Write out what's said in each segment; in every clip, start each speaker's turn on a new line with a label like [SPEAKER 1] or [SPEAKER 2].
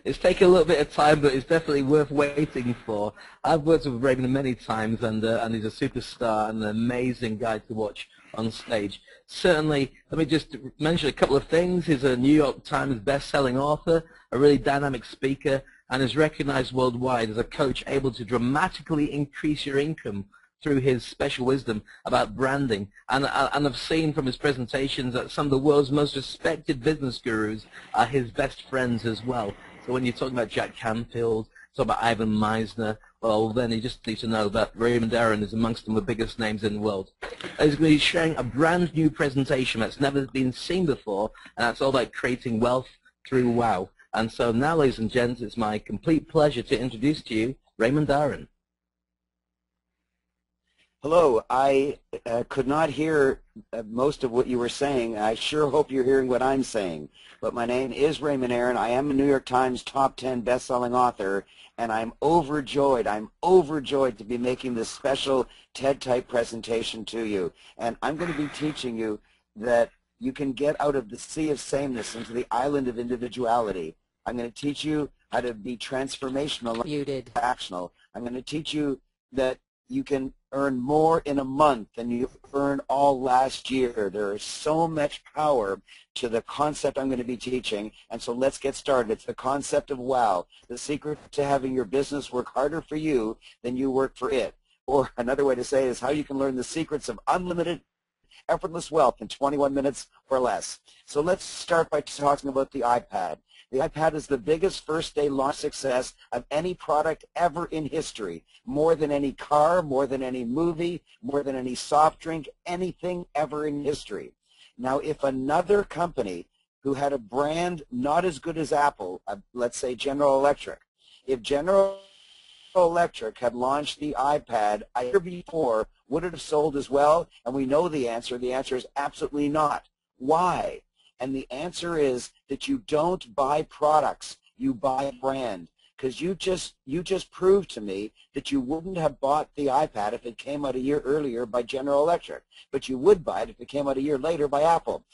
[SPEAKER 1] It's taken a little bit of time, but it's definitely worth waiting for. I've worked with Raymond many times, and he's a superstar and an amazing guy to watch on stage. Certainly, let me just mention a couple of things. He's a New York Times best-selling author, a really dynamic speaker, and is recognized worldwide as a coach able to dramatically increase your income through his special wisdom about branding. And I've seen from his presentations that some of the world's most respected business gurus are his best friends as well. So when you're talking about Jack Canfield, talking about Ivan Meisner, well, then you just need to know that Raymond Aaron is amongst the biggest names in the world. He's going to be sharing a brand new presentation that's never been seen before, and that's all about creating wealth through wow. And so now, ladies and gents, it's my complete pleasure to introduce to you Raymond Aaron.
[SPEAKER 2] Hello. I could not hear most of what you were saying. I sure hope you're hearing what I'm saying. But my name is Raymond Aaron. I am a New York Times top 10 best-selling author, and I'm overjoyed. I'm overjoyed to be making this special TED-type presentation to you. And I'm going to be teaching you that you can get out of the sea of sameness into the island of individuality. I'm going to teach you how to be transformational,
[SPEAKER 3] Muted.
[SPEAKER 2] actional. I'm going to teach you that you can earn more in a month than you earned all last year. There is so much power to the concept I'm going to be teaching, and so let's get started. It's the concept of wow, the secret to having your business work harder for you than you work for it. Or another way to say it is how you can learn the secrets of unlimited effortless wealth in 21 minutes or less. So let's start by talking about the iPad. The iPad is the biggest first-day launch success of any product ever in history, more than any car, more than any movie, more than any soft drink, anything ever in history. Now, if another company who had a brand not as good as Apple, let's say General Electric, if General Electric had launched the iPad a year before, would it have sold as well? And we know the answer. The answer is absolutely not. Why? And the answer is that you don't buy products, you buy a brand. Because you just proved to me that you wouldn't have bought the iPad if it came out a year earlier by General Electric, but you would buy it if it came out a year later by Apple.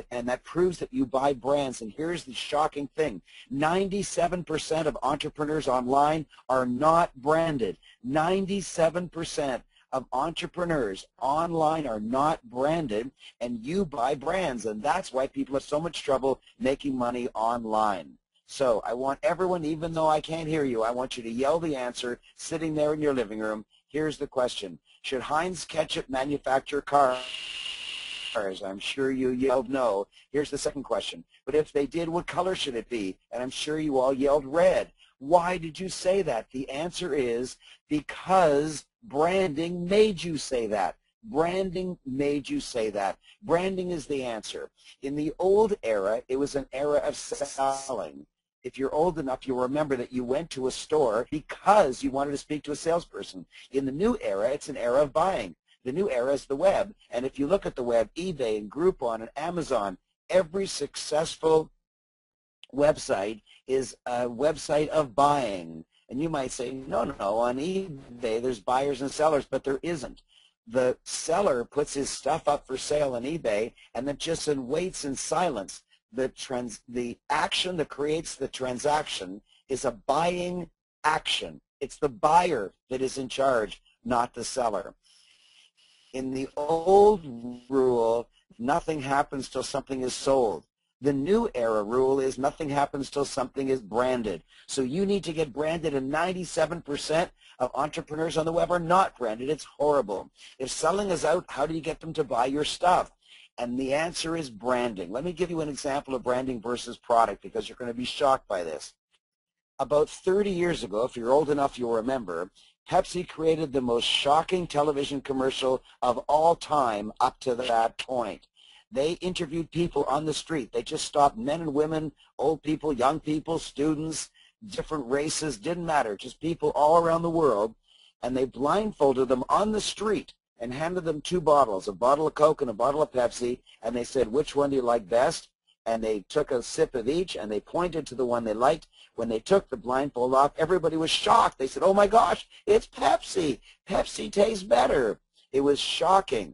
[SPEAKER 2] And that proves that you buy brands. And here's the shocking thing. 97% of entrepreneurs online are not branded. 97% of entrepreneurs online are not branded, and you buy brands, and that's why people have so much trouble making money online. So I want everyone, even though I can't hear you, I want you to yell the answer sitting there in your living room. Here's the question. Should Heinz Ketchup manufacture cars? I'm sure you yelled no. Here's the second question. But if they did, what color should it be? And I'm sure you all yelled red. Why did you say that? The answer is because branding made you say that. Branding made you say that. Branding is the answer. In the old era, it was an era of selling. If you're old enough, you'll remember that you went to a store because you wanted to speak to a salesperson. In the new era, it's an era of buying. The new era is the web. And if you look at the web, eBay and Groupon and Amazon, every successful website is a website of buying. And you might say, no, on eBay there's buyers and sellers, but there isn't. The seller puts his stuff up for sale on eBay and then just waits in silence. The action that creates the transaction is a buying action. It's the buyer that is in charge, not the seller. In the old rule, nothing happens till something is sold. The new era rule is nothing happens till something is branded. So you need to get branded, and 97% of entrepreneurs on the web are not branded. It's horrible. If selling is out, how do you get them to buy your stuff? And the answer is branding. Let me give you an example of branding versus product because you're going to be shocked by this. About 30 years ago, if you're old enough, you'll remember, Pepsi created the most shocking television commercial of all time up to that point. They interviewed people on the street. They just stopped men and women, old people, young people, students, different races, didn't matter, just people all around the world, and they blindfolded them on the street and handed them two bottles, a bottle of Coke and a bottle of Pepsi, and they said, which one do you like best? And they took a sip of each, and they pointed to the one they liked. When they took the blindfold off, everybody was shocked. They said, oh my gosh, it's Pepsi. Pepsi tastes better. It was shocking.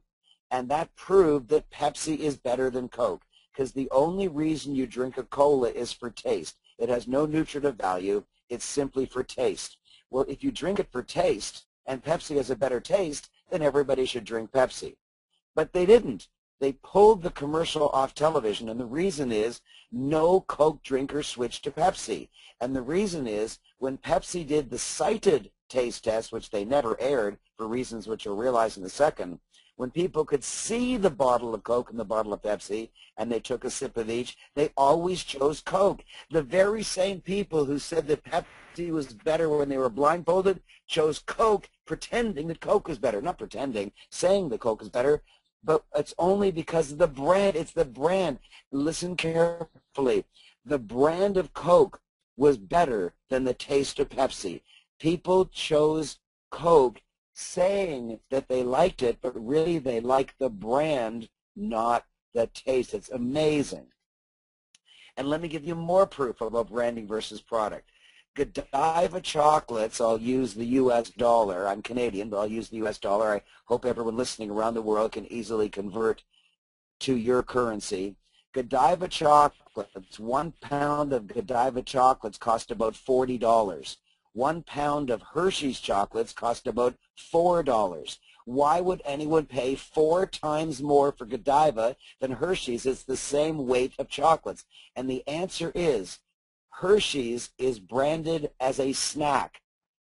[SPEAKER 2] And that proved that Pepsi is better than Coke, because the only reason you drink a cola is for taste. It has no nutritive value. It's simply for taste. Well, if you drink it for taste, and Pepsi has a better taste, then everybody should drink Pepsi. But they didn't. They pulled the commercial off television, and the reason is no Coke drinker switched to Pepsi. And the reason is when Pepsi did the cited taste test, which they never aired for reasons which you'll realize in a second, when people could see the bottle of Coke and the bottle of Pepsi, and they took a sip of each, they always chose Coke. The very same people who said that Pepsi was better when they were blindfolded chose Coke, pretending that Coke was better. Not pretending, saying that Coke is better, but it's only because of the brand. It's the brand. Listen carefully. The brand of Coke was better than the taste of Pepsi. People chose Coke saying that they liked it, but really they liked the brand, not the taste. It's amazing. And let me give you more proof about branding versus product. Godiva chocolates, I'll use the U.S. dollar. I'm Canadian, but I'll use the U.S. dollar. I hope everyone listening around the world can easily convert to your currency. Godiva chocolates, 1 pound of Godiva chocolates cost about $40. 1 pound of Hershey's chocolates cost about $4. Why would anyone pay 4 times more for Godiva than Hershey's? It's the same weight of chocolates. And the answer is Hershey's is branded as a snack.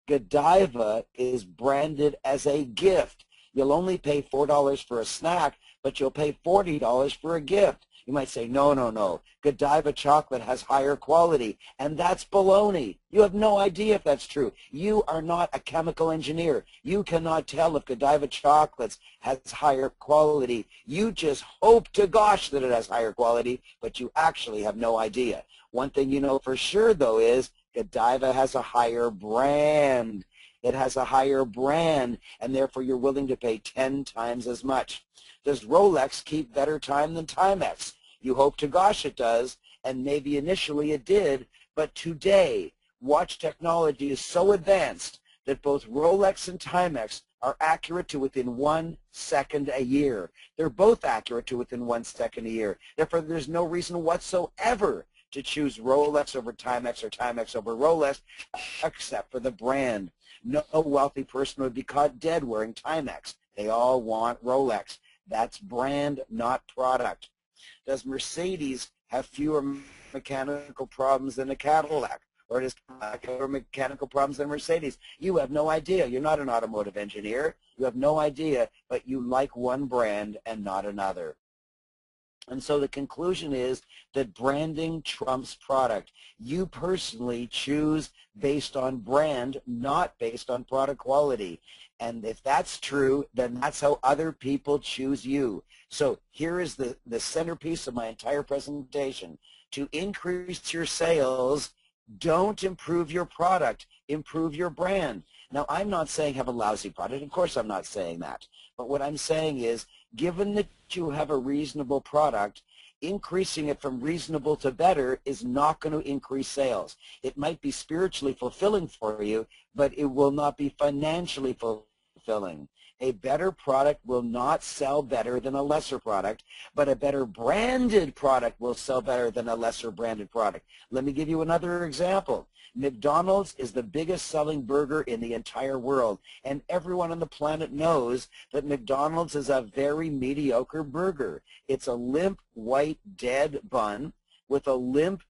[SPEAKER 2] Godiva is branded as a gift. You'll only pay $4 for a snack, but you'll pay $40 for a gift. You might say, no, no, no. Godiva chocolate has higher quality, and that's baloney. You have no idea if that's true. You are not a chemical engineer. You cannot tell if Godiva chocolates has higher quality. You just hope to gosh that it has higher quality, but you actually have no idea. One thing you know for sure, though, is Godiva has a higher brand. It has a higher brand, and therefore you're willing to pay 10 times as much. Does Rolex keep better time than Timex? You hope to gosh it does, and maybe initially it did, but today watch technology is so advanced that both Rolex and Timex are accurate to within 1 second a year. They're both accurate to within 1 second a year. Therefore, there's no reason whatsoever to choose Rolex over Timex or Timex over Rolex, except for the brand. No wealthy person would be caught dead wearing Timex. They all want Rolex. That's brand, not product. Does Mercedes have fewer mechanical problems than a Cadillac? Or does Cadillac have fewer mechanical problems than Mercedes? You have no idea. You're not an automotive engineer. You have no idea, but you like one brand and not another. And so the conclusion is that branding trumps product. You personally choose based on brand, not based on product quality. And if that's true, then that's how other people choose you. So here is the centerpiece of my entire presentation. To increase your sales, don't improve your product, improve your brand. Now, I'm not saying have a lousy product. Of course, I'm not saying that. But what I'm saying is, given that you have a reasonable product, increasing it from reasonable to better is not going to increase sales. It might be spiritually fulfilling for you, but it will not be financially fulfilling. A better product will not sell better than a lesser product, but a better branded product will sell better than a lesser branded product. Let me give you another example. McDonald's is the biggest selling burger in the entire world, and everyone on the planet knows that McDonald's is a very mediocre burger. It's a limp, white, dead bun with a limp,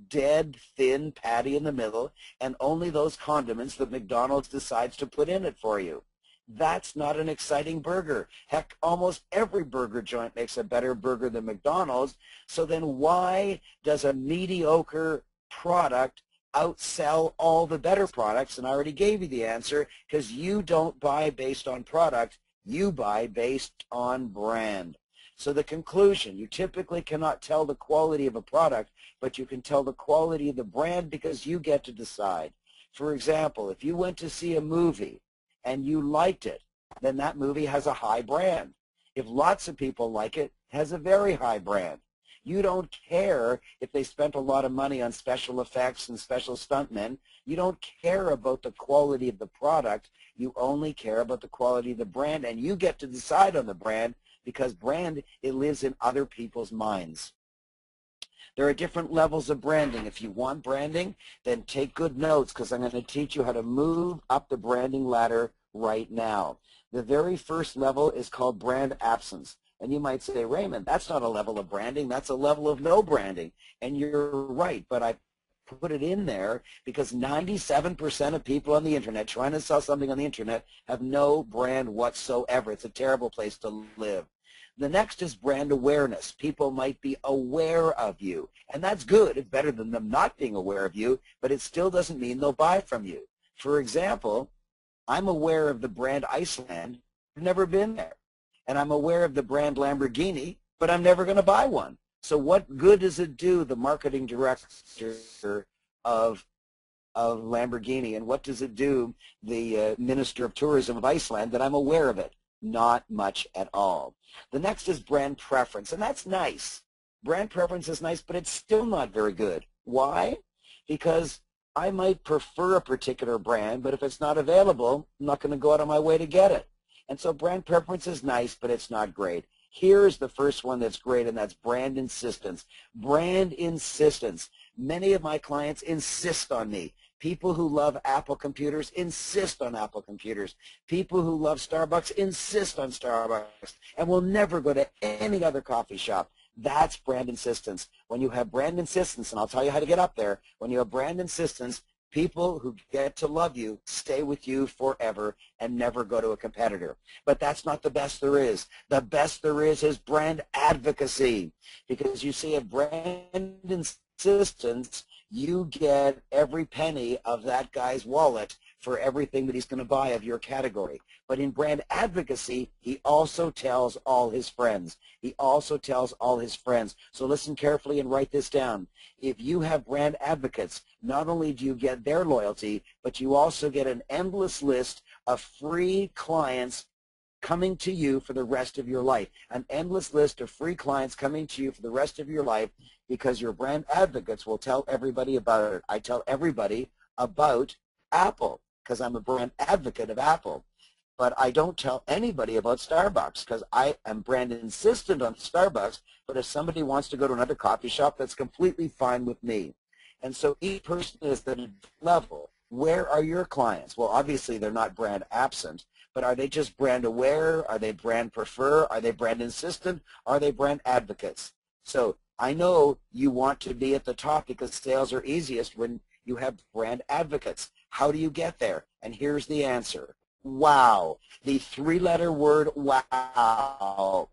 [SPEAKER 2] dead, thin patty in the middle, and only those condiments that McDonald's decides to put in it for you. That's not an exciting burger. Heck, almost every burger joint makes a better burger than McDonald's, so then why does a mediocre product outsell all the better products? And I already gave you the answer, because you don't buy based on product, you buy based on brand. So the conclusion, you typically cannot tell the quality of a product, but you can tell the quality of the brand because you get to decide. For example, if you went to see a movie and you liked it, then that movie has a high brand. If lots of people like it, it has a very high brand. You don't care if they spent a lot of money on special effects and special stuntmen. You don't care about the quality of the product. You only care about the quality of the brand, and you get to decide on the brand because brand, it lives in other people's minds. There are different levels of branding. If you want branding, then take good notes, because I'm going to teach you how to move up the branding ladder right now. The very first level is called brand absence. And you might say, Raymond, that's not a level of branding, that's a level of no branding. And you're right, but I put it in there because 97% of people on the internet trying to sell something on the internet have no brand whatsoever. It's a terrible place to live. The next is brand awareness. People might be aware of you, and that's good. It's better than them not being aware of you, but it still doesn't mean they'll buy from you. For example, I'm aware of the brand Iceland. I've never been there. And I'm aware of the brand Lamborghini, but I'm never going to buy one. So what good does it do, the marketing director of Lamborghini, and what does it do, the Minister of Tourism of Iceland, that I'm aware of it? Not much at all. The next is brand preference, and that's nice. Brand preference is nice, but it's still not very good. Why? Because I might prefer a particular brand, but if it's not available, I'm not going to go out of my way to get it. And so brand preference is nice, but it's not great. Here's the first one that's great, and that's brand insistence. Brand insistence. Many of my clients insist on me. People who love Apple computers insist on Apple computers. People who love Starbucks insist on Starbucks and will never go to any other coffee shop. That's brand insistence. When you have brand insistence, and I'll tell you how to get up there, when you have brand insistence, people who get to love you stay with you forever and never go to a competitor. But that's not the best there is. The best there is brand advocacy. Because you see, a brand insistence, you get every penny of that guy's wallet for everything that he's going to buy of your category. But in brand advocacy, he also tells all his friends. He also tells all his friends. So listen carefully and write this down. If you have brand advocates, not only do you get their loyalty, but you also get an endless list of free clients coming to you for the rest of your life. An endless list of free clients coming to you for the rest of your life, because your brand advocates will tell everybody about it. I tell everybody about Apple because I'm a brand advocate of Apple. But I don't tell anybody about Starbucks because I am brand insistent on Starbucks. But if somebody wants to go to another coffee shop, that's completely fine with me. And so each person is at a level. Where are your clients? Well, obviously they're not brand absent, but are they just brand aware? Are they brand prefer? Are they brand insistent? Are they brand advocates? So I know you want to be at the top because sales are easiest when you have brand advocates. How do you get there? And here's the answer. Wow. The three-letter word wow.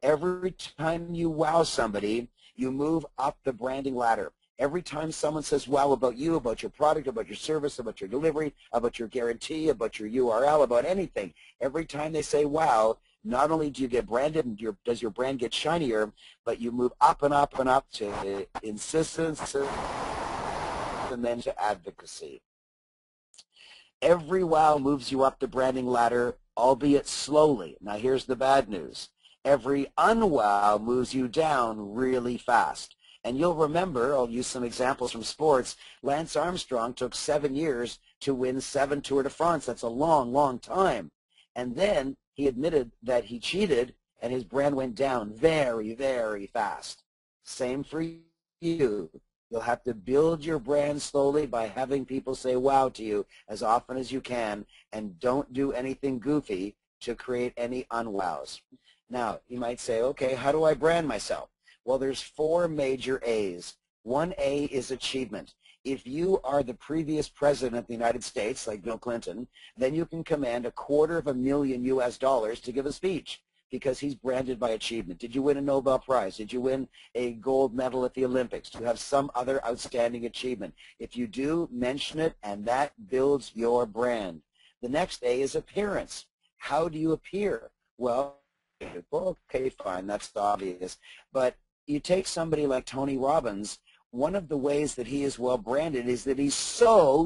[SPEAKER 2] Every time you wow somebody, you move up the branding ladder. Every time someone says wow about you, about your product, about your service, about your delivery, about your guarantee, about your URL, about anything, every time they say wow, not only do you get branded and does your brand get shinier, but you move up and up and up to insistence and then to advocacy. Every wow moves you up the branding ladder, albeit slowly. Now here's the bad news. Every unwow moves you down really fast. And you'll remember, I'll use some examples from sports, Lance Armstrong took 7 years to win 7 Tour de France. That's a long, long time. And then he admitted that he cheated and his brand went down very, very fast. Same for you. You'll have to build your brand slowly by having people say wow to you as often as you can, and don't do anything goofy to create any unwows. Now, you might say, okay, how do I brand myself? Well, there's 4 major A's. 1A is achievement. If you are the previous president of the United States, like Bill Clinton, then you can command $250,000 US to give a speech because he's branded by achievement. Did you win a Nobel Prize? Did you win a gold medal at the Olympics? Do you have some other outstanding achievement? If you do, mention it, and that builds your brand. The next A is appearance. How do you appear? Well, okay, fine, that's obvious. But you take somebody like Tony Robbins, one of the ways that he is well branded is that he's so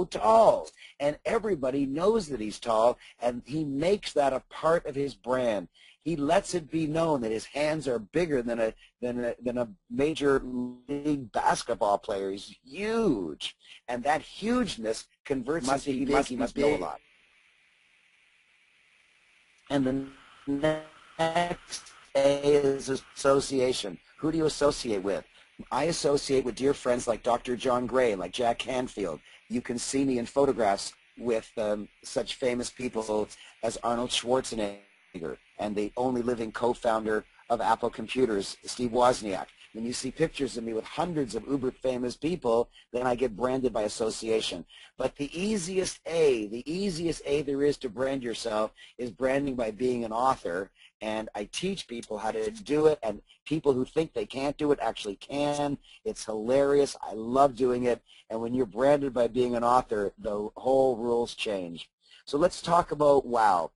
[SPEAKER 2] tall. And everybody knows that he's tall, and he makes that a part of his brand. He lets it be known that his hands are bigger than a major league basketball player. He's huge. And that hugeness converts into he must know a lot. And the next A is association. Who do you associate with? I associate with dear friends like Dr. John Gray, like Jack Canfield. You can see me in photographs with such famous people as Arnold Schwarzenegger and the only living co-founder of Apple Computers, Steve Wozniak. When you see pictures of me with hundreds of uber famous people, then I get branded by association. But the easiest A there is to brand yourself is branding by being an author. And I teach people how to do it, and people who think they can't do it actually can. It's hilarious. I love doing it. And when you're branded by being an author, the whole rules change. So let's talk about WOW.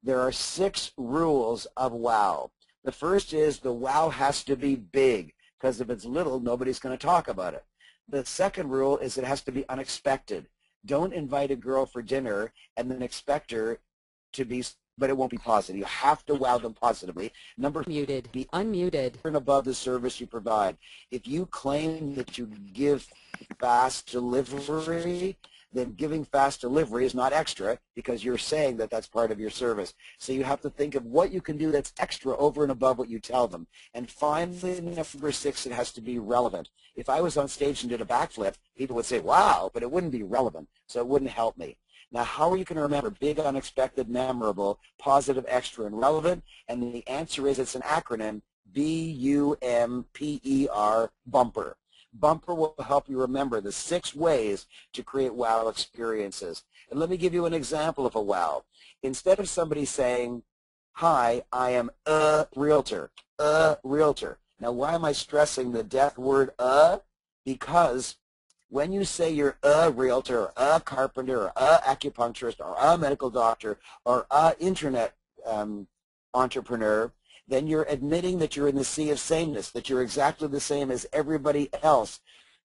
[SPEAKER 2] There are 6 rules of WOW. The first is the WOW has to be big, because if it's little, nobody's going to talk about it. The second rule is it has to be unexpected. Don't invite a girl for dinner and then expect her to be, but it won't be positive. You have to wow them positively. Number
[SPEAKER 3] Muted. Be unmuted.
[SPEAKER 2] and above the service you provide. If you claim that you give fast delivery, then giving fast delivery is not extra because you're saying that that's part of your service. So you have to think of what you can do that's extra over and above what you tell them. And finally, number 6, it has to be relevant. If I was on stage and did a backflip, people would say, wow, but it wouldn't be relevant, so it wouldn't help me. Now, how are you going to remember big, unexpected, memorable, positive, extra, and relevant? And the answer is it's an acronym, B-U-M-P-E-R, BUMPER. Bumper will help you remember the 6 ways to create wow experiences. And let me give you an example of a wow. Instead of somebody saying, hi, I am a realtor, a realtor. Now, why am I stressing the death word Because when you say you're a realtor, or a carpenter, or a acupuncturist, or a medical doctor, or a internet entrepreneur, then you're admitting that you're in the sea of sameness, that you're exactly the same as everybody else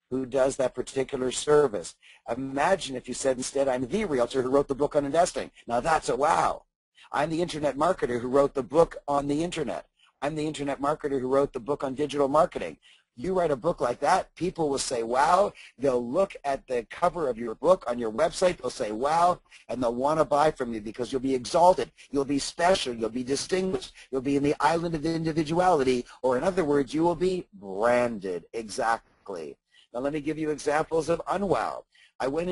[SPEAKER 2] who does that particular service. Imagine if you said instead, I'm the realtor who wrote the book on investing. Now that's a wow. I'm the internet marketer who wrote the book on the internet. I'm the internet marketer who wrote the book on digital marketing. You write a book like that, people will say, wow. They'll look at the cover of your book on your website. They'll say, wow, and they'll want to buy from you because you'll be exalted. You'll be special. You'll be distinguished. You'll be in the island of individuality, or in other words, you will be branded. Exactly. Now, let me give you examples of unwow. I was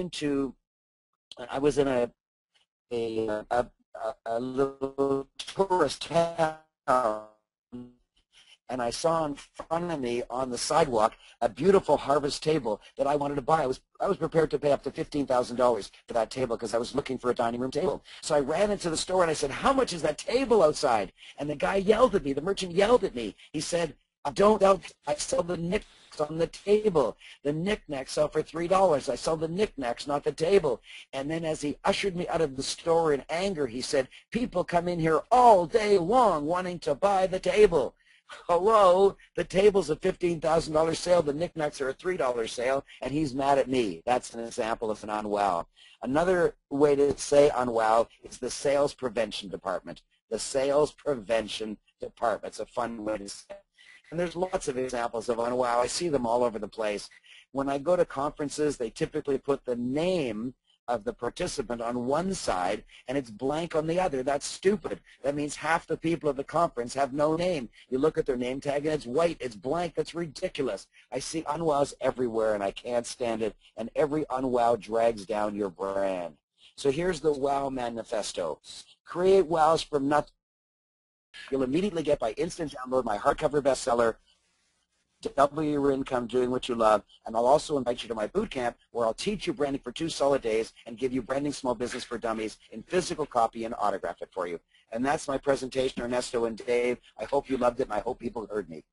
[SPEAKER 2] in a little tourist town, and I saw in front of me on the sidewalk a beautiful harvest table that I wanted to buy. I was prepared to pay up to $15,000 for that table because I was looking for a dining room table. So I ran into the store and I said, how much is that table outside? And the guy yelled at me, the merchant yelled at me. He said, I sell the knickknacks on the table. The knickknacks sell for $3. I sell the knickknacks, not the table. And then as he ushered me out of the store in anger, he said, people come in here all day long wanting to buy the table. Hello, the table's a $15,000 sale, the knickknacks are a $3 sale, and he's mad at me. That's an example of an unwow. Another way to say unwow is the sales prevention department. The sales prevention department. It's a fun way to say it. And there's lots of examples of unwow. I see them all over the place. When I go to conferences, they typically put the name of the participant on one side and it's blank on the other. That's stupid. That means half the people at the conference have no name. You look at their name tag and it's white, it's blank. That's ridiculous. I see unwows everywhere and I can't stand it, and every unwow drags down your brand. So here's the WOW manifesto. Create wows from nothing. You'll immediately get by instant download my hardcover bestseller, Double Your Income Doing What You Love, and I'll also invite you to my boot camp where I'll teach you branding for 2 solid days and give you branding small business for dummies in physical copy and autograph it for you. And that's my presentation, Ernesto and Dave. I hope you loved it, and I hope people heard me.